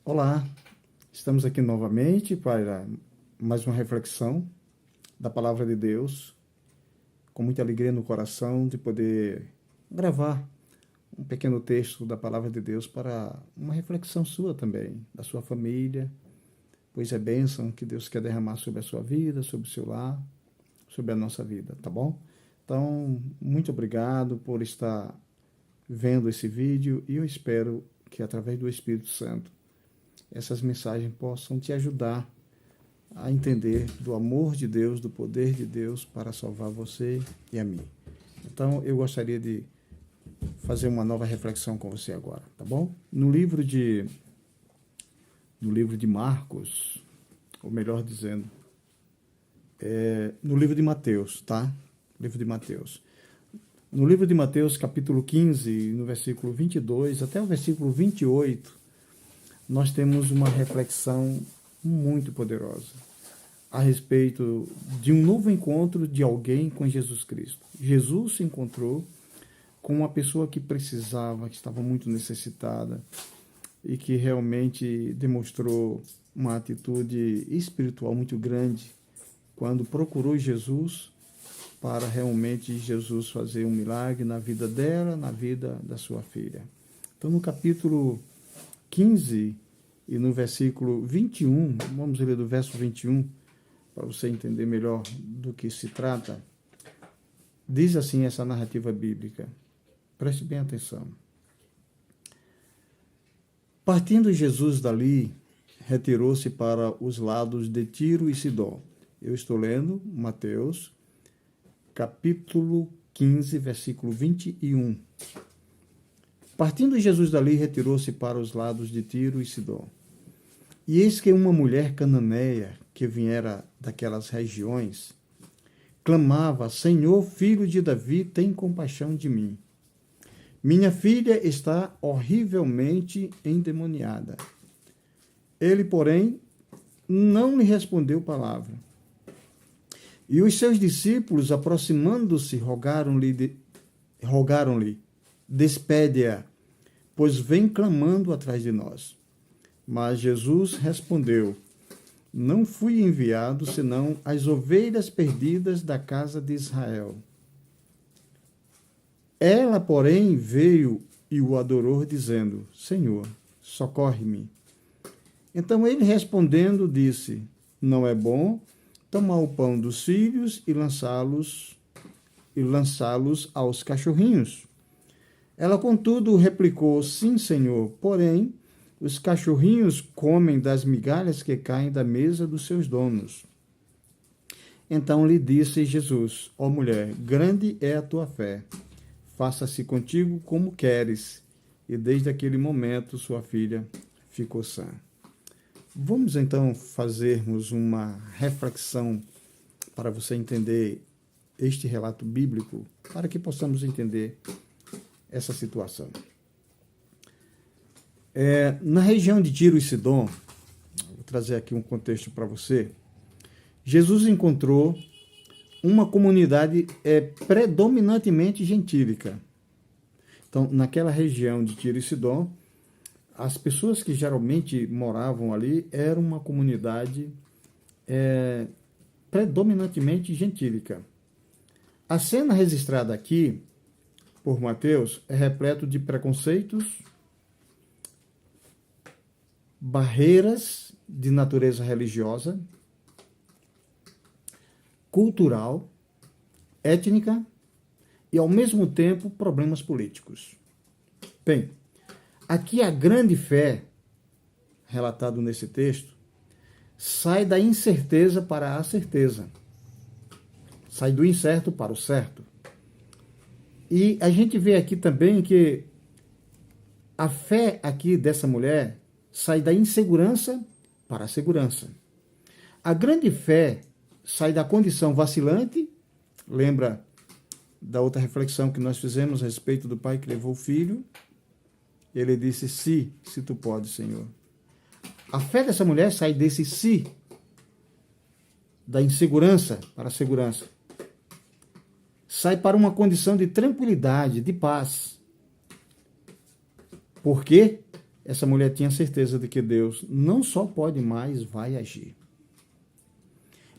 Olá, estamos aqui novamente para mais uma reflexão da Palavra de Deus, com muita alegria no coração de poder gravar um pequeno texto da Palavra de Deus para uma reflexão sua também, da sua família, pois é bênção que Deus quer derramar sobre a sua vida, sobre o seu lar, sobre a nossa vida, tá bom? Então, muito obrigado por estar vendo esse vídeo e eu espero que através do Espírito Santo essas mensagens possam te ajudar a entender do amor de Deus, do poder de Deus para salvar você e a mim. Então, eu gostaria de fazer uma nova reflexão com você agora, tá bom? No livro de Marcos, ou melhor dizendo, no livro de Mateus, tá? Livro de Mateus. No livro de Mateus, capítulo 15, no versículo 22 até o versículo 28, nós temos uma reflexão muito poderosa a respeito de um novo encontro de alguém com Jesus Cristo. Jesus se encontrou com uma pessoa que precisava, que estava muito necessitada e que realmente demonstrou uma atitude espiritual muito grande quando procurou Jesus para realmente Jesus fazer um milagre na vida dela, na vida da sua filha. Então, no capítulo 15 e no versículo 21, vamos ler do verso 21, para você entender melhor do que se trata. Diz assim essa narrativa bíblica. Preste bem atenção. Partindo Jesus dali, retirou-se para os lados de Tiro e Sidom. Eu estou lendo Mateus, capítulo 15, versículo 21. Partindo Jesus dali, retirou-se para os lados de Tiro e Sidom. E eis que uma mulher cananeia, que viera daquelas regiões, clamava: Senhor, filho de Davi, tem compaixão de mim. Minha filha está horrivelmente endemoniada. Ele, porém, não lhe respondeu palavra. E os seus discípulos, aproximando-se, rogaram-lhe, despede-a, pois vem clamando atrás de nós. Mas Jesus respondeu: Não fui enviado senão as ovelhas perdidas da casa de Israel. Ela, porém, veio e o adorou, dizendo: Senhor, socorre-me. Então ele respondendo disse: Não é bom tomar o pão dos filhos e lançá-los aos cachorrinhos. Ela, contudo, replicou: Sim, Senhor, porém, os cachorrinhos comem das migalhas que caem da mesa dos seus donos. Então lhe disse Jesus: Ó mulher, grande é a tua fé. Faça-se contigo como queres. E desde aquele momento sua filha ficou sã. Vamos então fazermos uma reflexão para você entender este relato bíblico, para que possamos entender essa situação. Na região de Tiro e Sidom, vou trazer aqui um contexto para você, Jesus encontrou uma comunidade predominantemente gentílica. Então, naquela região de Tiro e Sidom, as pessoas que geralmente moravam ali eram uma comunidade predominantemente gentílica. A cena registrada aqui por Mateus é repleto de preconceitos, barreiras de natureza religiosa, cultural, étnica e, ao mesmo tempo, problemas políticos. Bem, aqui a grande fé, relatado nesse texto, sai da incerteza para a certeza. Sai do incerto para o certo. E a gente vê aqui também que a fé aqui dessa mulher sai da insegurança para a segurança. A grande fé sai da condição vacilante, lembra da outra reflexão que nós fizemos a respeito do pai que levou o filho? Ele disse: se tu podes, Senhor. A fé dessa mulher sai desse se, da insegurança para a segurança. Sai para uma condição de tranquilidade, de paz. Por quê? essa mulher tinha certeza de que Deus não só pode, mas vai agir.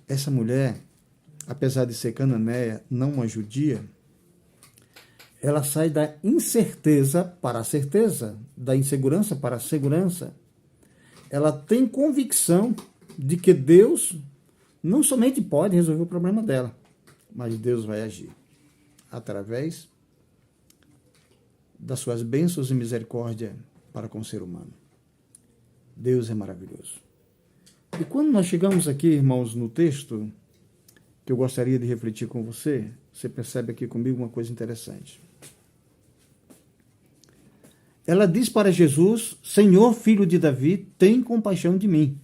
Essa mulher, apesar de ser cananeia, não uma judia, ela sai da incerteza para a certeza, da insegurança para a segurança. Ela tem convicção de que Deus não somente pode resolver o problema dela, mas Deus vai agir através das suas bênçãos e misericórdia para com o ser humano. Deus é maravilhoso. E quando nós chegamos aqui, irmãos, no texto que eu gostaria de refletir com você, você percebe aqui comigo uma coisa interessante. Ela diz para Jesus: Senhor, filho de Davi, tem compaixão de mim.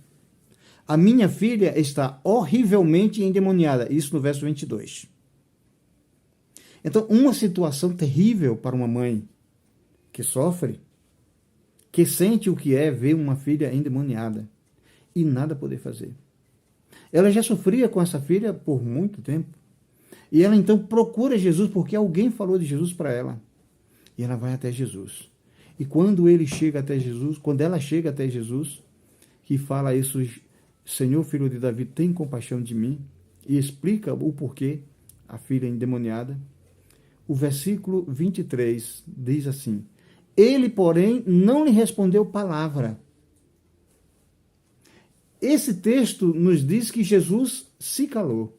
A minha filha está horrivelmente endemoniada. Isso no verso 22. Então, uma situação terrível para uma mãe que sofre, que sente o que é ver uma filha endemoniada e nada poder fazer. Ela já sofria com essa filha por muito tempo. E ela então procura Jesus porque alguém falou de Jesus para ela. E ela vai até Jesus. E quando ela chega até Jesus, que fala isso: Senhor, filho de Davi, tem compaixão de mim, e explica o porquê a filha endemoniada, o versículo 23 diz assim: ele, porém, não lhe respondeu palavra. Esse texto nos diz que Jesus se calou.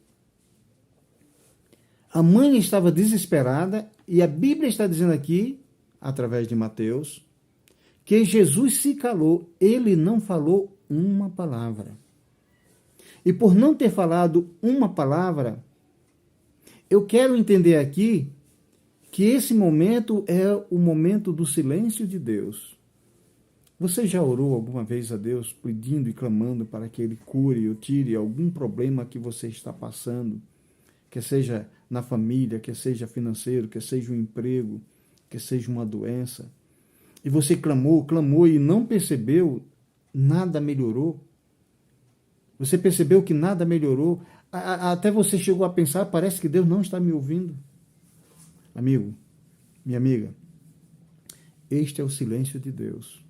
A mãe estava desesperada e a Bíblia está dizendo aqui, através de Mateus, que Jesus se calou. Ele não falou uma palavra. E por não ter falado uma palavra, eu quero entender aqui que esse momento é o momento do silêncio de Deus. Você já orou alguma vez a Deus pedindo e clamando para que Ele cure ou tire algum problema que você está passando, que seja na família, que seja financeiro, que seja um emprego, que seja uma doença? E você clamou e não percebeu, nada melhorou? Você percebeu que nada melhorou? Até você chegou a pensar: parece que Deus não está me ouvindo. Amigo, minha amiga, este é o silêncio de Deus.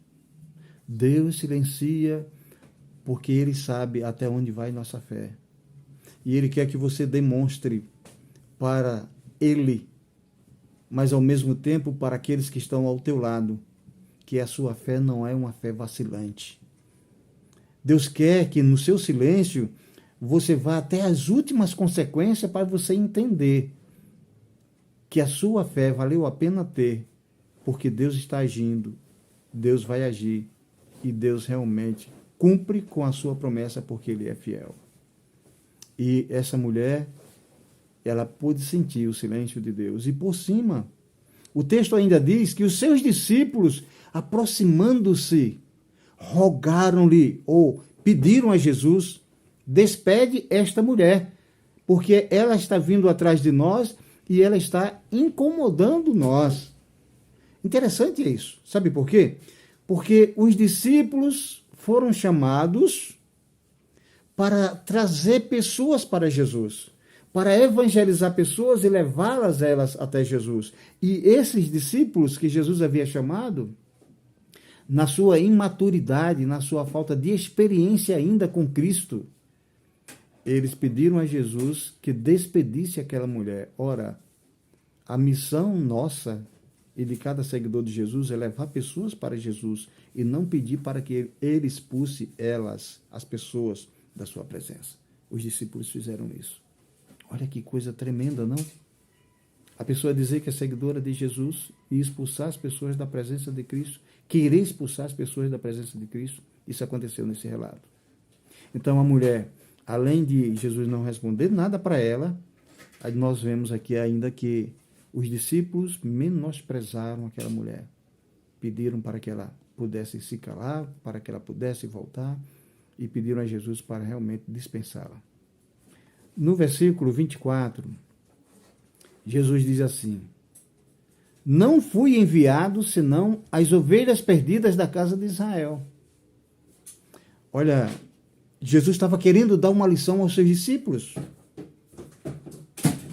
Deus silencia porque Ele sabe até onde vai nossa fé. E Ele quer que você demonstre para Ele, mas ao mesmo tempo para aqueles que estão ao teu lado, que a sua fé não é uma fé vacilante. Deus quer que no seu silêncio você vá até as últimas consequências para você entender que a sua fé valeu a pena ter, porque Deus está agindo, Deus vai agir e Deus realmente cumpre com a sua promessa porque Ele é fiel. E essa mulher, ela pôde sentir o silêncio de Deus. E por cima, o texto ainda diz que os seus discípulos, aproximando-se, rogaram-lhe ou pediram a Jesus: despede esta mulher, porque ela está vindo atrás de nós e ela está incomodando nós. Interessante isso. Sabe por quê? Porque os discípulos foram chamados para trazer pessoas para Jesus, para evangelizar pessoas e levá-las elas até Jesus. E esses discípulos que Jesus havia chamado, na sua imaturidade, na sua falta de experiência ainda com Cristo, eles pediram a Jesus que despedisse aquela mulher. Ora, a missão nossa e de cada seguidor de Jesus é levar pessoas para Jesus e não pedir para que Ele expulse elas, as pessoas, da sua presença. Os discípulos fizeram isso. Olha que coisa tremenda, não? A pessoa dizer que é seguidora de Jesus e expulsar as pessoas da presença de Cristo, querer expulsar as pessoas da presença de Cristo, isso aconteceu nesse relato. Então a mulher, além de Jesus não responder nada para ela, nós vemos aqui ainda que os discípulos menosprezaram aquela mulher. Pediram para que ela pudesse se calar, para que ela pudesse voltar, e pediram a Jesus para realmente dispensá-la. No versículo 24, Jesus diz assim: não fui enviado senão as ovelhas perdidas da casa de Israel. Olha, Jesus estava querendo dar uma lição aos seus discípulos.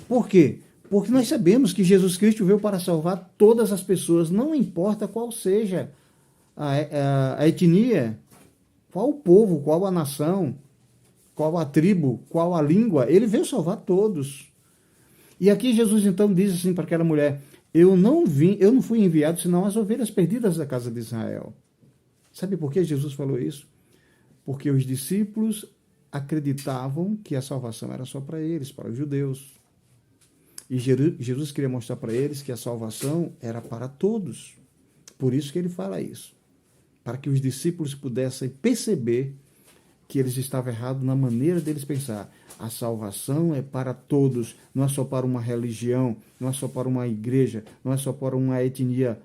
Por quê? Porque nós sabemos que Jesus Cristo veio para salvar todas as pessoas, não importa qual seja a etnia, qual o povo, qual a nação, qual a tribo, qual a língua. Ele veio salvar todos. E aqui Jesus então diz assim para aquela mulher: eu não fui enviado senão as ovelhas perdidas da casa de Israel. Sabe por que Jesus falou isso? Porque os discípulos acreditavam que a salvação era só para eles, para os judeus. E Jesus queria mostrar para eles que a salvação era para todos. Por isso que ele fala isso. Para que os discípulos pudessem perceber que eles estavam errados na maneira deles pensar. A salvação é para todos, não é só para uma religião, não é só para uma igreja, não é só para uma etnia,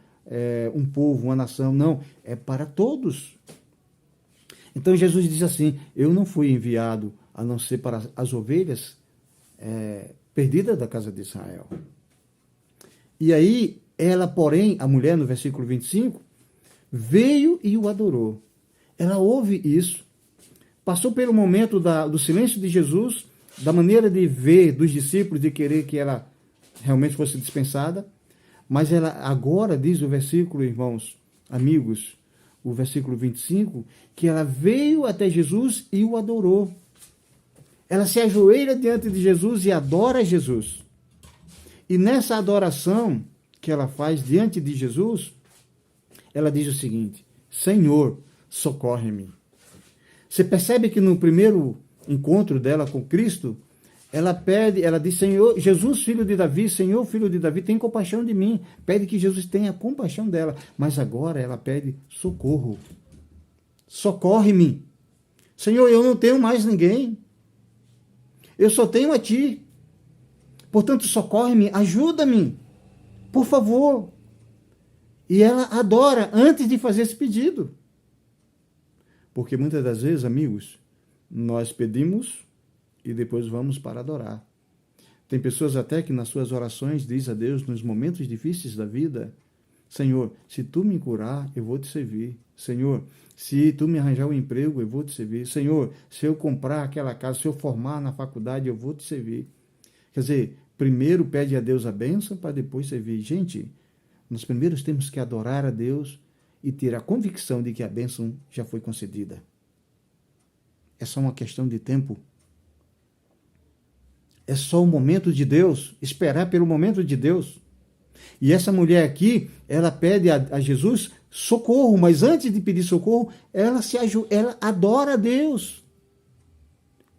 um povo, uma nação, não, é para todos. Então Jesus diz assim: eu não fui enviado a não ser para as ovelhas perdidas da casa de Israel. E aí, ela, porém, a mulher, no versículo 25, veio e o adorou. Ela ouve isso, passou pelo momento do silêncio de Jesus, da maneira de ver dos discípulos, de querer que ela realmente fosse dispensada, mas ela agora diz o versículo, irmãos, amigos, o versículo 25, que ela veio até Jesus e o adorou. Ela se ajoelha diante de Jesus e adora Jesus. E nessa adoração que ela faz diante de Jesus, ela diz o seguinte: Senhor, socorre-me. Você percebe que no primeiro encontro dela com Cristo, ela diz: Senhor, Jesus, filho de Davi, Senhor, filho de Davi, tem compaixão de mim. Pede que Jesus tenha compaixão dela. Mas agora ela pede socorro. Socorre-me. Senhor, eu não tenho mais ninguém. Eu só tenho a ti. Portanto, socorre-me, ajuda-me. Por favor. E ela adora antes de fazer esse pedido. Porque muitas das vezes, amigos, nós pedimos e depois vamos para adorar. Tem pessoas até que nas suas orações diz a Deus, nos momentos difíceis da vida: Senhor, se tu me curar, eu vou te servir. Senhor, se tu me arranjar um emprego, eu vou te servir. Senhor, se eu comprar aquela casa, se eu formar na faculdade, eu vou te servir. Quer dizer, primeiro pede a Deus a bênção para depois servir. Gente, nós primeiro temos que adorar a Deus e ter a convicção de que a bênção já foi concedida. É só uma questão de tempo. É só o momento de Deus, esperar pelo momento de Deus. E essa mulher aqui, ela pede a Jesus socorro, mas antes de pedir socorro, ela adora a Deus.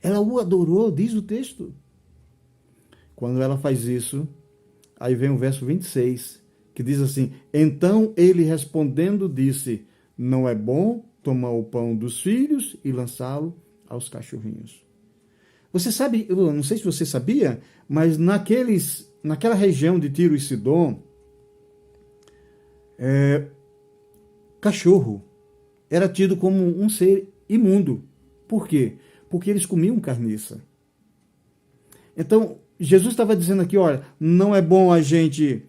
Ela o adorou, diz o texto. Quando ela faz isso, aí vem o verso 26, que diz assim: então ele respondendo disse: não é bom tomar o pão dos filhos e lançá-lo aos cachorrinhos. Você sabe, eu não sei se você sabia, mas naquela região de Tiro e Sidom, cachorro era tido como um ser imundo. Por quê? Porque eles comiam carniça. Então, Jesus estava dizendo aqui: olha, não é bom a gente...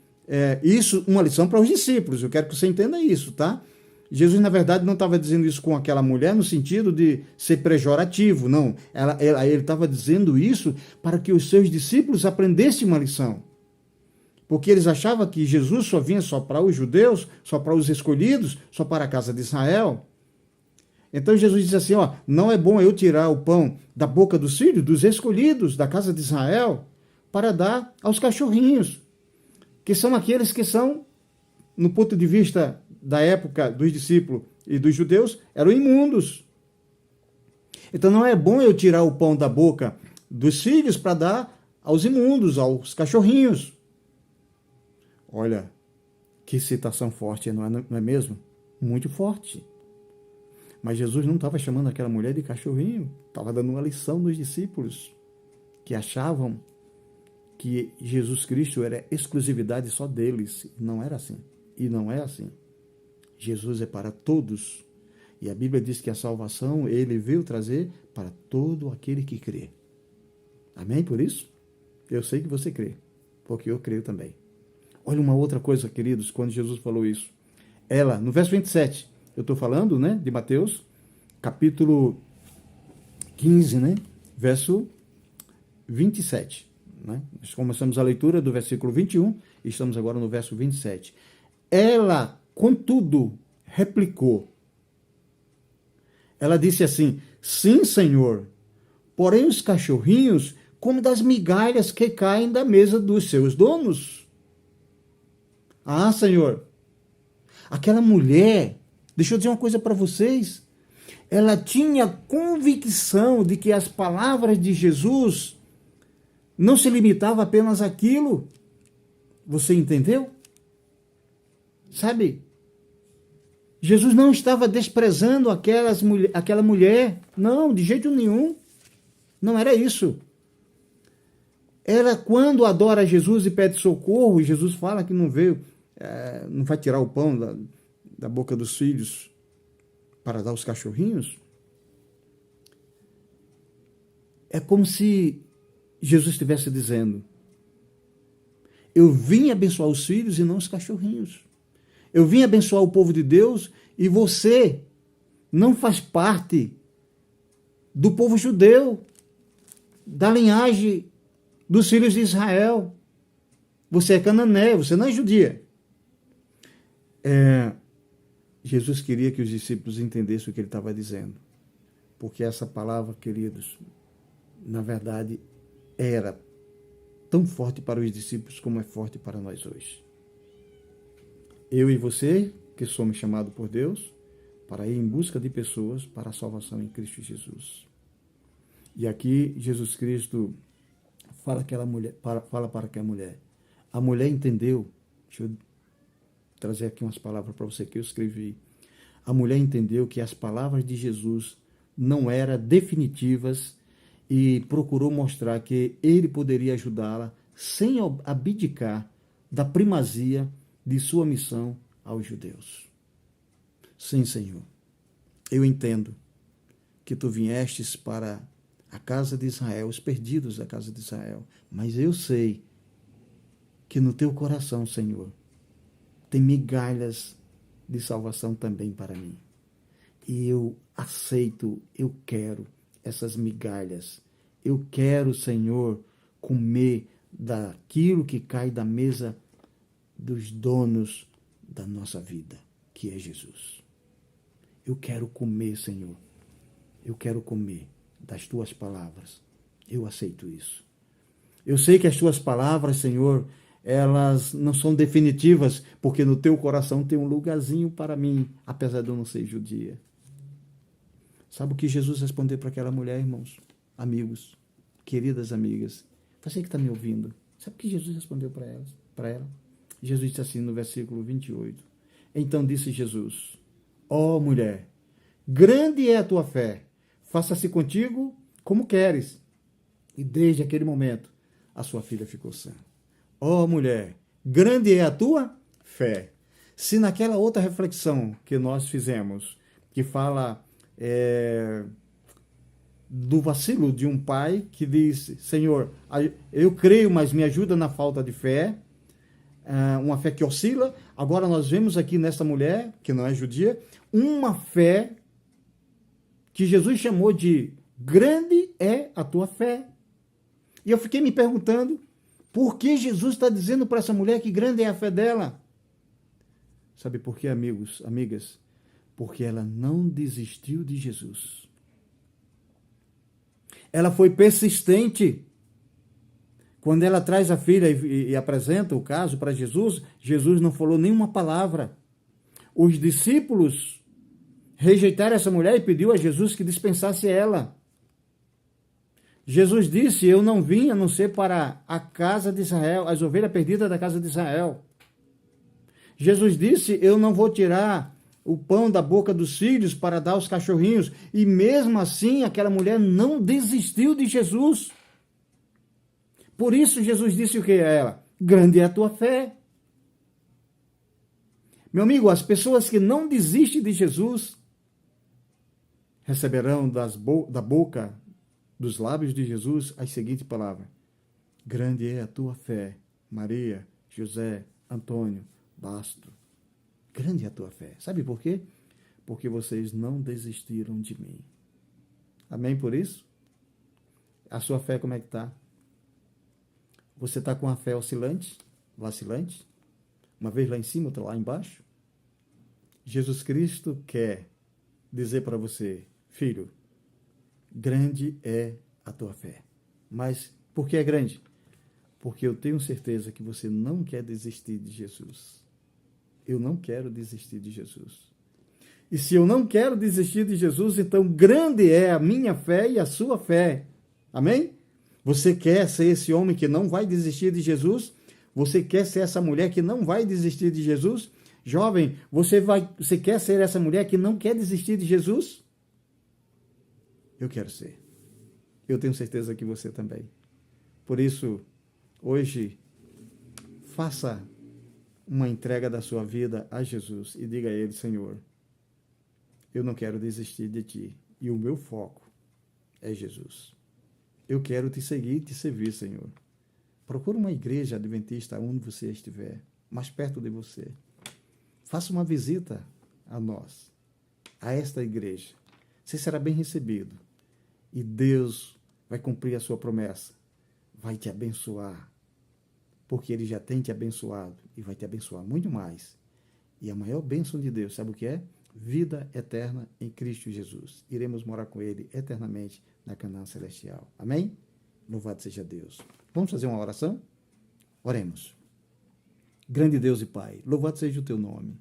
isso, uma lição para os discípulos, eu quero que você entenda isso, tá? Jesus, na verdade, não estava dizendo isso com aquela mulher no sentido de ser pejorativo, não. Ele estava dizendo isso para que os seus discípulos aprendessem uma lição. Porque eles achavam que Jesus só vinha só para os judeus, só para os escolhidos, só para a casa de Israel. Então Jesus diz assim: ó, não é bom eu tirar o pão da boca dos filhos, dos escolhidos, da casa de Israel, para dar aos cachorrinhos, que são aqueles que são, no ponto de vista da época dos discípulos e dos judeus, eram imundos. Então não é bom eu tirar o pão da boca dos filhos para dar aos imundos, aos cachorrinhos. Olha, que citação forte, não é mesmo? Muito forte. Mas Jesus não estava chamando aquela mulher de cachorrinho, estava dando uma lição nos discípulos, que achavam que Jesus Cristo era exclusividade só deles. Não era assim. E não é assim. Jesus é para todos. E a Bíblia diz que a salvação ele veio trazer para todo aquele que crê. Amém? Por isso, eu sei que você crê, porque eu creio também. Olha uma outra coisa, queridos, quando Jesus falou isso. Ela, no verso 27, eu estou falando, né, de Mateus, capítulo 15, né, verso 27. Né? Nós começamos a leitura do versículo 21 e estamos agora no verso 27. Ela, contudo, replicou. Ela disse assim: sim, Senhor, porém os cachorrinhos comem das migalhas que caem da mesa dos seus donos. Ah, Senhor, aquela mulher, deixa eu dizer uma coisa para vocês, ela tinha convicção de que as palavras de Jesus não se limitavam apenas àquilo. Você entendeu? Sabe? Jesus não estava desprezando aquela mulher. Não, de jeito nenhum. Não era isso. Ela, quando adora Jesus e pede socorro, e Jesus fala que não veio, não vai tirar o pão da boca dos filhos para dar aos cachorrinhos. É como se Jesus estivesse dizendo: eu vim abençoar os filhos e não os cachorrinhos. Eu vim abençoar o povo de Deus e você não faz parte do povo judeu, da linhagem dos filhos de Israel. Você é cananeia, você não é judia. Jesus queria que os discípulos entendessem o que ele estava dizendo. Porque essa palavra, queridos, na verdade, era tão forte para os discípulos como é forte para nós hoje. Eu e você, que somos chamados por Deus para ir em busca de pessoas para a salvação em Cristo Jesus. E aqui Jesus Cristo fala para aquela mulher. A mulher entendeu. Deixa eu trazer aqui umas palavras para você que eu escrevi. A mulher entendeu que as palavras de Jesus não eram definitivas e procurou mostrar que ele poderia ajudá-la sem abdicar da primazia de sua missão aos judeus. Sim, Senhor, eu entendo que tu viestes para a casa de Israel, os perdidos da casa de Israel, mas eu sei que no teu coração, Senhor, tem migalhas de salvação também para mim. E eu aceito, eu quero essas migalhas. Eu quero, Senhor, comer daquilo que cai da mesa dos donos da nossa vida, que é Jesus. Eu quero comer, Senhor. Eu quero comer das tuas palavras. Eu aceito isso. Eu sei que as tuas palavras, Senhor, elas não são definitivas, porque no teu coração tem um lugarzinho para mim, apesar de eu não ser judia. Sabe o que Jesus respondeu para aquela mulher, irmãos? Amigos, queridas amigas, você que está me ouvindo, sabe o que Jesus respondeu para ela? Jesus disse assim no versículo 28. Então disse Jesus: ó mulher, grande é a tua fé, faça-se contigo como queres. E desde aquele momento, a sua filha ficou sã. Ó mulher, grande é a tua fé. Se naquela outra reflexão que nós fizemos, que fala do vacilo de um pai que diz: Senhor, eu creio, mas me ajuda na falta de fé, uma fé que oscila. Agora nós vemos aqui nessa mulher, que não é judia, uma fé que Jesus chamou de grande é a tua fé. E eu fiquei me perguntando, por que Jesus está dizendo para essa mulher que grande é a fé dela? Sabe por quê, amigos, amigas? Porque ela não desistiu de Jesus. Ela foi persistente. Quando ela traz a filha e apresenta o caso para Jesus, Jesus não falou nenhuma palavra. Os discípulos rejeitaram essa mulher e pediu a Jesus que dispensasse ela. Jesus disse: eu não vim a não ser para a casa de Israel, as ovelhas perdidas da casa de Israel. Jesus disse: eu não vou tirar o pão da boca dos filhos para dar aos cachorrinhos. E mesmo assim, aquela mulher não desistiu de Jesus. Por isso, Jesus disse o que a ela? Grande é a tua fé. Meu amigo, as pessoas que não desistem de Jesus receberão da boca, dos lábios de Jesus, as seguintes palavras: grande é a tua fé, Maria, José, Antônio, Basto. Grande é a tua fé. Sabe por quê? Porque vocês não desistiram de mim. Amém por isso? A sua fé como é que está? Você está com a fé oscilante, vacilante? Uma vez lá em cima, outra lá embaixo? Jesus Cristo quer dizer para você, filho, grande é a tua fé. Mas por que é grande? Porque eu tenho certeza que você não quer desistir de Jesus. Eu não quero desistir de Jesus. E se eu não quero desistir de Jesus, então grande é a minha fé e a sua fé. Amém? Você quer ser esse homem que não vai desistir de Jesus? Você quer ser essa mulher que não vai desistir de Jesus? Jovem, você quer ser essa mulher que não quer desistir de Jesus? Eu quero ser. Eu tenho certeza que você também. Por isso, hoje, faça uma entrega da sua vida a Jesus e diga a Ele, Senhor, eu não quero desistir de Ti e o meu foco é Jesus. Eu quero Te seguir e Te servir, Senhor. Procure uma igreja adventista onde você estiver, mais perto de você. Faça uma visita a nós, a esta igreja. Você será bem recebido e Deus vai cumprir a sua promessa, vai te abençoar, porque Ele já tem te abençoado e vai te abençoar muito mais. E a maior bênção de Deus, sabe o que é? Vida eterna em Cristo Jesus. Iremos morar com Ele eternamente na Canaã Celestial. Amém? Louvado seja Deus. Vamos fazer uma oração? Oremos. Grande Deus e Pai, louvado seja o Teu nome,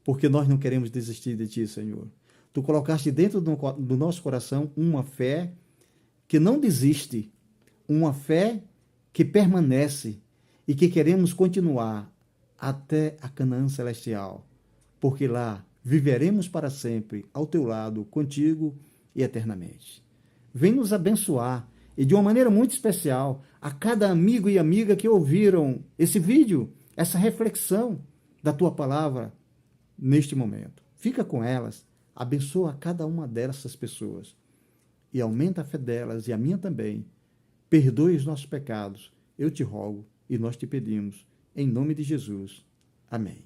porque nós não queremos desistir de Ti, Senhor. Tu colocaste dentro do nosso coração uma fé que não desiste, uma fé que permanece e que queremos continuar até a Canaã Celestial, porque lá viveremos para sempre ao Teu lado, contigo e eternamente. Vem nos abençoar e de uma maneira muito especial a cada amigo e amiga que ouviram esse vídeo, essa reflexão da Tua palavra neste momento. Fica com elas, abençoa cada uma dessas pessoas e aumenta a fé delas e a minha também. Perdoe os nossos pecados, eu te rogo e nós te pedimos, em nome de Jesus. Amém.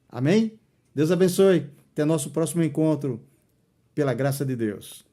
Amém? Deus abençoe. Até nosso próximo encontro, pela graça de Deus.